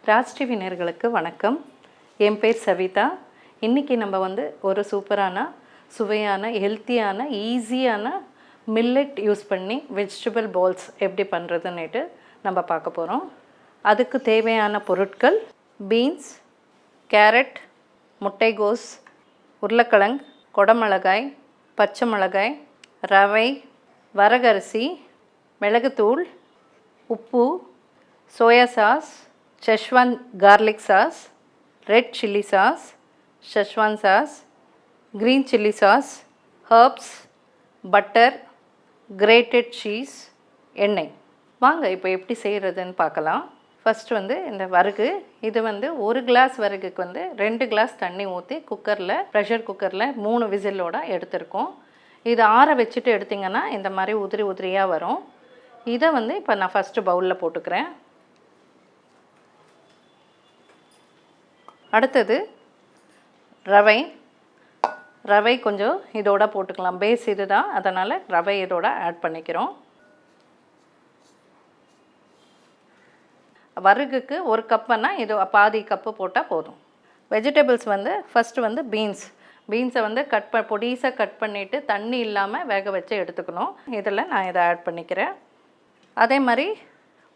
Raj TV நேயர்களுக்கு வணக்கம். என் பேர் சவிதா. இன்றைக்கி நம்ம ஒரு சூப்பரான சுவையான ஹெல்த்தியான ஈஸியான மில்லட் யூஸ் பண்ணி வெஜிடபிள் பால்ஸ் எப்படி பண்ணுறதுன்னுட்டு நம்ம பார்க்க போகிறோம். அதுக்கு தேவையான பொருட்கள் பீன்ஸ், கேரட், முட்டைகோஸ், உருளைக்கிழங்கு, கொடமிளகாய், பச்சை மிளகாய், ரவை, வரகரிசி, மிளகுத்தூள், உப்பு, soya sauce, Szechuan garlic sauce, red chili sauce, Szechuan sauce, green chili sauce, herbs, butter, grated cheese, எண்ணெய். வாங்க இப்போ எப்படி செய்கிறதுன்னு பார்க்கலாம். ஃபஸ்ட்டு இந்த வரகு, இது ஒரு கிளாஸ் வரகுக்கு 2 கிளாஸ் தண்ணி ஊற்றி குக்கரில் ப்ரெஷர் குக்கரில் 3 விசிலோட எடுத்திருக்கோம். இதை ஆற வச்சுட்டு எடுத்திங்கன்னா இந்த மாதிரி உதிரி உதிரியாக வரும். இதை இப்போ நான் ஃபஸ்ட்டு பவுலில் போட்டுக்கிறேன். அடுத்தது ரவை கொஞ்சம் இதோட போட்டுக்கலாம். பேஸ் இது தான், அதனால் ரவை இதோட ஆட் பண்ணிக்கிறோம். வரகுக்கு 1 கப்புன்னா இது பாதி கப்பு போட்டால் போதும். வெஜிடபிள்ஸ் ஃபஸ்ட்டு பீன்ஸை பொடிசாக கட் பண்ணிவிட்டு தண்ணி இல்லாமல் வேக வச்சு எடுத்துக்கணும். இதில் நான் இதை ஆட் பண்ணிக்கிறேன். அதே மாதிரி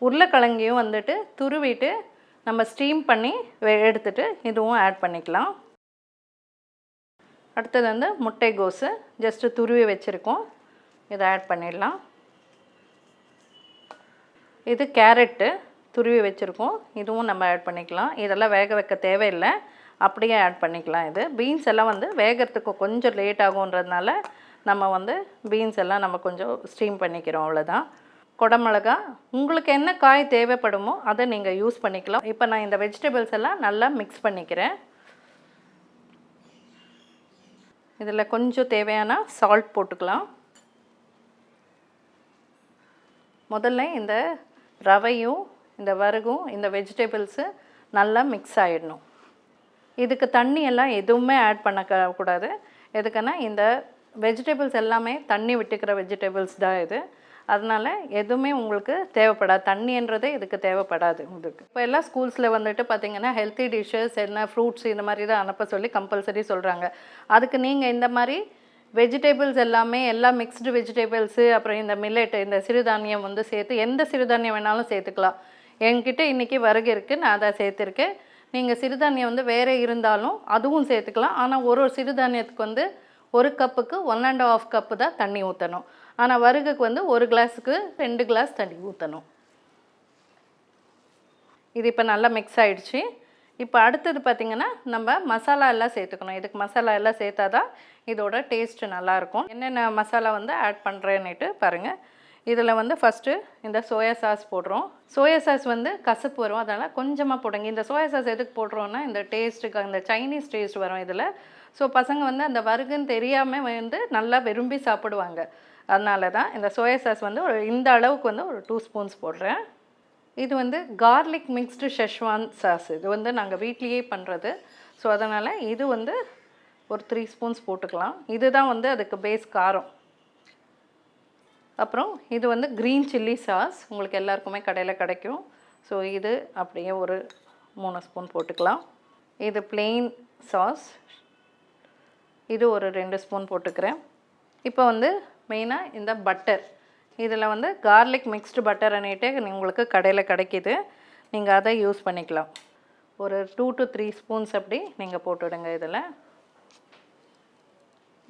உருளைக்கிழங்கையும் துருவிட்டு நம்ம ஸ்டீம் பண்ணி எடுத்துட்டு இதுவும் ஆட் பண்ணிக்கலாம். அடுத்தது முட்டைகோஸு ஜஸ்ட்டு துருவி வச்சுருக்கோம், இதை ஆட் பண்ணிடலாம். இது கேரட்டு துருவி வச்சுருக்கோம், இதுவும் நம்ம ஆட் பண்ணிக்கலாம். இதெல்லாம் வேக வைக்க தேவையில்லை, அப்படியே ஆட் பண்ணிக்கலாம். இது பீன்ஸ் எல்லாம் வேகிறதுக்கு கொஞ்சம் லேட் ஆகுன்றதுனால நம்ம பீன்ஸ் எல்லாம் நம்ம கொஞ்சம் ஸ்டீம் பண்ணிக்கிறோம், அவ்வளோதான். கொடமிளகா உங்களுக்கு என்ன காய் தேவைப்படுமோ அதை நீங்கள் யூஸ் பண்ணிக்கலாம். இப்போ நான் இந்த வெஜிடபிள்ஸ் எல்லாம் நல்லா மிக்ஸ் பண்ணிக்கிறேன். இதில் கொஞ்சம் தேவையான சால்ட் போட்டுக்கலாம். முதல்ல இந்த ரவையும் இந்த வரகும் இந்த வெஜிடபிள்ஸு நல்லா மிக்ஸ் ஆகிடணும். இதுக்கு தண்ணி எல்லாம் எதுவுமே ஆட் பண்ணக்கூடாது. எதுக்குன்னா இந்த வெஜிடபிள்ஸ் எல்லாமே தண்ணி விட்டுக்கிற வெஜிடபிள்ஸ் தான் இது, அதனால் எதுவுமே உங்களுக்கு தேவைப்படாது, தண்ணின்றதே இதுக்கு தேவைப்படாது. இதுக்கு இப்போ எல்லாம் ஸ்கூல்ஸில் பார்த்திங்கன்னா ஹெல்த்தி டிஷ்ஷஸ் என்ன ஃப்ரூட்ஸ் இந்த மாதிரி தான் அனுப்ப சொல்லி கம்பல்சரி சொல்கிறாங்க. அதுக்கு நீங்கள் இந்த மாதிரி வெஜிடபிள்ஸ் எல்லாமே எல்லாம் மிக்ஸ்டு வெஜிடபிள்ஸு, அப்புறம் இந்த மில்லட் இந்த சிறுதானியம் சேர்த்து எந்த சிறுதானியம் வேணாலும் சேர்த்துக்கலாம். என்கிட்ட இன்றைக்கி வரகு இருக்குது, நான் அதை சேர்த்துருக்கேன். நீங்கள் சிறுதானியம் வேறு இருந்தாலும் அதுவும் சேர்த்துக்கலாம். ஆனால் ஒரு சிறுதானியத்துக்கு 1 கப்புக்கு 1.5 கப்பு தான் தண்ணி ஊற்றணும். ஆனால் வரகுக்கு 1 கிளாஸுக்கு 2 கிளாஸ் தண்ணி ஊற்றணும். இது இப்போ நல்லா மிக்ஸ் ஆகிடுச்சு. இப்போ அடுத்தது பார்த்திங்கன்னா நம்ம மசாலா எல்லாம் சேர்த்துக்கணும். இதுக்கு மசாலா எல்லாம் சேர்த்தா தான் இதோட டேஸ்ட்டு நல்லாயிருக்கும். என்னென்ன மசாலா ஆட் பண்ணுறேன்னுட்டு பாருங்கள். இதில் ஃபஸ்ட்டு இந்த சோயா சாஸ் போடுறோம். சோயா சாஸ் கசப்பு வரும், அதனால் கொஞ்சமாக போடுங்க. இந்த சோயா சாஸ் எதுக்கு போடுறோன்னா இந்த டேஸ்ட்டுக்கு அந்த சைனீஸ் டேஸ்ட் வரும் இதில். ஸோ பசங்க அந்த வரகுன்னு தெரியாமல் நல்லா விரும்பி சாப்பிடுவாங்க. அதனால தான் இந்த சோயா சாஸ் ஒரு இந்த அளவுக்கு ஒரு 2 ஸ்பூன்ஸ் போடுறேன். இது கார்லிக் மிக்ஸ்டு ஷெஷ்வான் சாஸ். இது நாங்கள் வீட்லேயே பண்ணுறது. ஸோ அதனால் இது ஒரு 3 ஸ்பூன்ஸ் போட்டுக்கலாம். இதுதான் அதுக்கு பேஸ் காரம். அப்புறம் இது க்ரீன் சில்லி சாஸ், உங்களுக்கு எல்லாருக்குமே கடையில் கிடைக்கும். ஸோ இது அப்படியே ஒரு 3 ஸ்பூன் போட்டுக்கலாம். இது பிளெயின் சாஸ், இது ஒரு 2 ஸ்பூன் போட்டுக்கிறேன். இப்போ மெயினாக இந்த பட்டர், இதில் கார்லிக் மிக்ஸ்டு பட்டர் அன்னிட்டு உங்களுக்கு கடையில் கிடைக்கிது, நீங்கள் அதை யூஸ் பண்ணிக்கலாம். ஒரு 2 to 3 ஸ்பூன்ஸ் அப்படி நீங்கள் போட்டுவிடுங்க இதில்.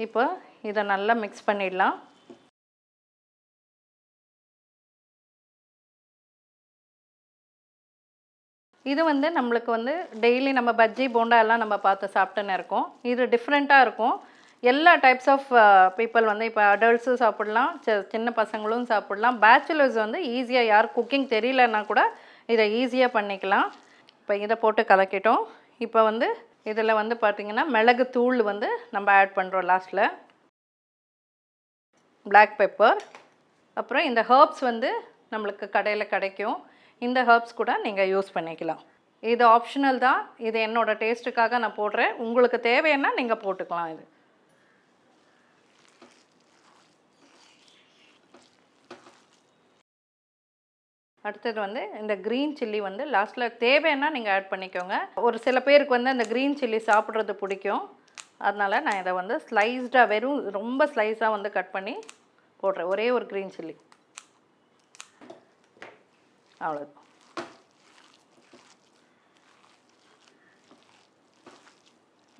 இப்போ இதை நல்லா மிக்ஸ் பண்ணிடலாம். இது நம்மளுக்கு டெய்லி நம்ம பஜ்ஜி போண்டா எல்லாம் நம்ம பார்த்து சாப்பிட்டுன்னு இருக்கோம். இது டிஃப்ரெண்ட்டாக இருக்கும். எல்லா டைப்ஸ் ஆஃப் பீப்புள் இப்போ அடல்ட்ஸும் சாப்பிட்லாம், சின்ன பசங்களும் சாப்பிட்லாம். பேச்சுலர்ஸ் ஈஸியாக யார் குக்கிங் தெரியலன்னா கூட இதை ஈஸியாக பண்ணிக்கலாம். இப்போ இதை போட்டு கலக்கிட்டோம். இப்போ இதில் பார்த்திங்கன்னா மிளகு தூள் நம்ம ஆட் பண்ணுறோம் லாஸ்ட்டில். பிளாக் பெப்பர், அப்புறம் இந்த ஹர்ப்ஸ் நம்மளுக்கு கடையில் கிடைக்கும். இந்த ஹர்ப்ஸ் கூட நீங்கள் யூஸ் பண்ணிக்கலாம். இது ஆப்ஷனல் தான், இது என்னோடய டேஸ்ட்டுக்காக நான் போடுறேன். உங்களுக்கு தேவைன்னா நீங்கள் போட்டுக்கலாம். இது அடுத்தது வந்து இந்த க்ரீன் சில்லி வந்து லாஸ்ட்டில் தேவைன்னா நீங்கள் ஆட் பண்ணிக்கோங்க. ஒரு சில பேருக்கு வந்து அந்த க்ரீன் சில்லி சாப்பிட்றது பிடிக்கும். அதனால் நான் இதை வந்து ஸ்லைஸ்டாக வெறும் ரொம்ப ஸ்லைஸாக வந்து கட் பண்ணி போடுறேன். ஒரே ஒரு க்ரீன் சில்லி, அவ்வளோதான்.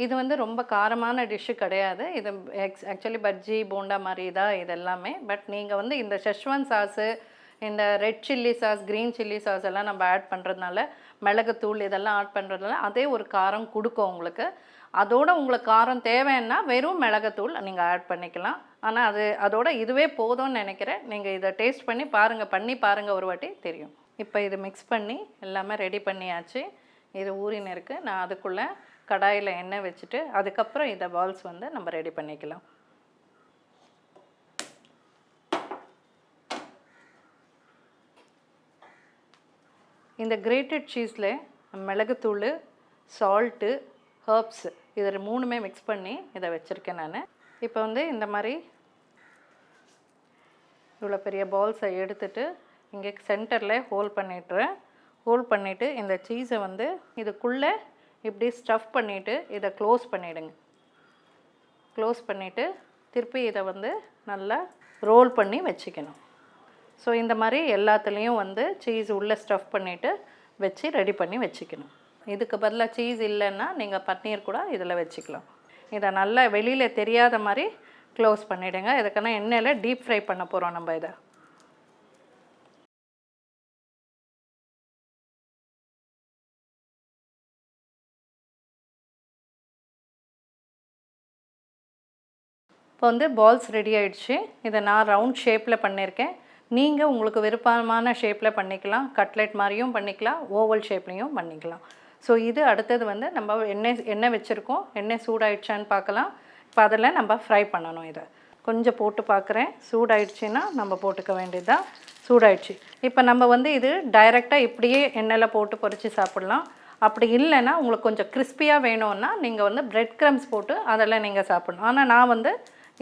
இது வந்து ரொம்ப காரமான டிஷ்ஷு கிடையாது. இது ஆக்சுவலி பஜ்ஜி போண்டா மாதிரி தான் இது எல்லாமே. பட் நீங்கள் வந்து இந்த ஷெஸ்வான் சாஸு, இந்த red chilli sauce, green chilli sauce எல்லாம் நம்ம ஆட் பண்ணுறதுனால, மிளகுத்தூள் இதெல்லாம் ஆட் பண்ணுறதுனால அதே ஒரு காரம் கொடுக்கும் உங்களுக்கு. அதோட உங்களுக்கு காரம் தேவைன்னா வெறும் மிளகுத்தூள் நீங்கள் ஆட் பண்ணிக்கலாம். ஆனால் அதோட இதுவே போதும்னு நினைக்கிறேன். நீங்கள் இதை டேஸ்ட் பண்ணி பாருங்கள் ஒரு வாட்டி தெரியும். இப்போ இது மிக்ஸ் பண்ணி எல்லாமே ரெடி பண்ணியாச்சு. இது ஊறின்னு இருக்குது. நான் அதுக்குள்ளே கடாயில் எண்ணெய் வச்சுட்டு அதுக்கப்புறம் இதை பால்ஸ் வந்து நம்ம ரெடி பண்ணிக்கலாம். இந்த கிரேட்டட் சீஸில் மிளகுத்தூள், சால்ட்டு, ஹர்ப்ஸ் இது 3மே மிக்ஸ் பண்ணி இதை வச்சுருக்கேன் நான். இப்போ வந்து இந்த மாதிரி இவ்வளோ பெரிய பால்ஸை எடுத்துகிட்டு இங்கே சென்டரில் ஹோல் பண்ணிவிட்டு இந்த சீஸை வந்து இதுக்குள்ளே இப்படி ஸ்டஃப் பண்ணிவிட்டு இதை க்ளோஸ் பண்ணிவிடுங்க. க்ளோஸ் பண்ணிவிட்டு திருப்பி இதை வந்து நல்லா ரோல் பண்ணி வச்சுக்கணும். ஸோ இந்த மாதிரி எல்லாத்துலேயும் வந்து சீஸ் உள்ளே ஸ்டஃப் பண்ணிவிட்டு வச்சு ரெடி பண்ணி வச்சுக்கணும். இதுக்கு பதிலாக சீஸ் இல்லைன்னா நீங்கள் பன்னீர் கூட இதில் வச்சுக்கலாம். இதை நல்லா வெளியில் தெரியாத மாதிரி க்ளோஸ் பண்ணிவிடுங்க. இதுக்கான எண்ணெயில் டீப் ஃப்ரை பண்ண போகிறோம் நம்ம இதை. இப்போ வந்து பால்ஸ் ரெடி ஆகிடுச்சு. இதை நான் ரவுண்ட் ஷேப்பில் பண்ணியிருக்கேன். நீங்கள் உங்களுக்கு விருப்பமான ஷேப்பில் பண்ணிக்கலாம். கட்லெட் மாதிரியும் பண்ணிக்கலாம், ஓவல் ஷேப்லேயும் பண்ணிக்கலாம். ஸோ இது அடுத்தது வந்து நம்ம எண்ணெய் வச்சுருக்கோம். எண்ணெய் சூடாயிடுச்சான்னு பார்க்கலாம். இப்போ அதில் நம்ம ஃப்ரை பண்ணணும். இதை கொஞ்சம் போட்டு பார்க்குறேன். சூடாயிடுச்சுன்னா நம்ம போட்டுக்க வேண்டியதுதான். சூடாயிடுச்சு. இப்போ நம்ம வந்து இது டைரெக்டாக இப்படியே எண்ணெயில் போட்டு பொரித்து சாப்பிட்லாம். அப்படி இல்லைன்னா உங்களுக்கு கொஞ்சம் கிறிஸ்பியாக வேணும்னா நீங்கள் வந்து பிரெட் க்ரம்ஸ் போட்டு அதெல்லாம் நீங்கள் சாப்பிட்ணும். ஆனால் நான் வந்து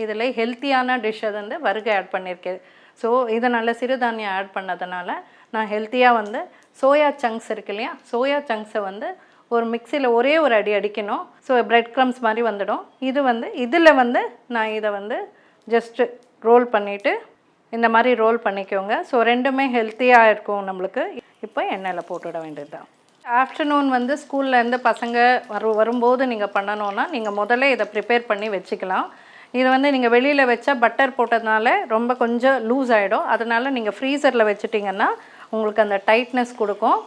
இதில் ஹெல்த்தியான டிஷ் அது வந்து வறுகை ஆட் பண்ணியிருக்கேன். ஸோ இதனால் சிறுதானியம் ஆட் பண்ணதுனால நான் ஹெல்த்தியாக வந்து சோயா சங்க்ஸ் இருக்கு இல்லையா, சோயா சங்க்ஸை வந்து ஒரு மிக்சியில் ஒரே ஒரு அடி அடிக்கணும். ஸோ பிரெட் க்ரம்ஸ் மாதிரி வந்துடும். இது வந்து இதில் வந்து நான் இதை வந்து ஜஸ்ட்டு ரோல் பண்ணிவிட்டு இந்த மாதிரி ரோல் பண்ணிக்கோங்க. ஸோ ரெண்டுமே ஹெல்த்தியாக இருக்கும் நம்மளுக்கு. இப்போ எண்ணெயில் போட்டுவிட வேண்டியது தான். ஆஃப்டர்நூன் வந்து ஸ்கூல்லேருந்து பசங்க வரும்போது நீங்கள் பண்ணணுன்னா நீங்கள் முதல்ல இதை ப்ரிப்பேர் பண்ணி வச்சுக்கலாம். இது வந்து நீங்கள் வெளியில் வச்சா பட்டர் போட்டதுனால ரொம்ப கொஞ்சம் லூஸ் ஆகிடும். அதனால் நீங்கள் ஃப்ரீசரில் வச்சுட்டிங்கன்னா உங்களுக்கு அந்த டைட்னஸ் கொடுக்கும்.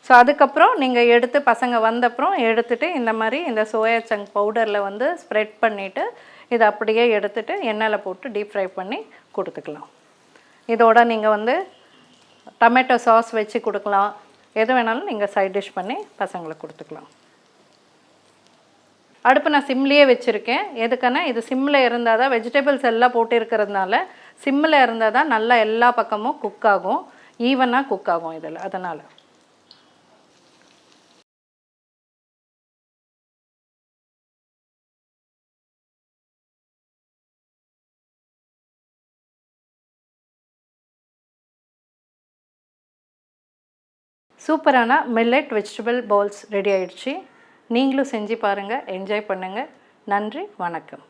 ஸோ அதுக்கப்புறம் நீங்கள் எடுத்து பசங்க வந்தப்புறம் எடுத்துகிட்டு இந்த மாதிரி இந்த சோயா சங்க் பவுடரில் வந்து ஸ்ப்ரெட் பண்ணிவிட்டு இதை அப்படியே எடுத்துகிட்டு எண்ணெயில் போட்டு டீப் ஃப்ரை பண்ணி கொடுத்துக்கலாம். இதோட நீங்கள் வந்து டொமேட்டோ சாஸ் வச்சு கொடுக்கலாம். எது வேணாலும் நீங்கள் சைட் டிஷ் பண்ணி பசங்களுக்கு கொடுத்துக்கலாம். அடுப்பு நான் சிம்லேயே வச்சுருக்கேன். எதுக்குன்னா இது சிம்மில் இருந்தால் தான் வெஜிடபிள்ஸ் எல்லாம் போட்டு இருக்கிறதுனால சிம்மில் இருந்தால் தான் நல்லா எல்லா பக்கமும் குக் ஆகும், ஈவனாக குக் ஆகும் இதில். அதனால் சூப்பரான மில்லட் வெஜிடபிள் பால்ஸ் ரெடி ஆகிடுச்சு. நீங்களும் செஞ்சு பாருங்கள், என்ஜாய் பண்ணுங்கள். நன்றி, வணக்கம்.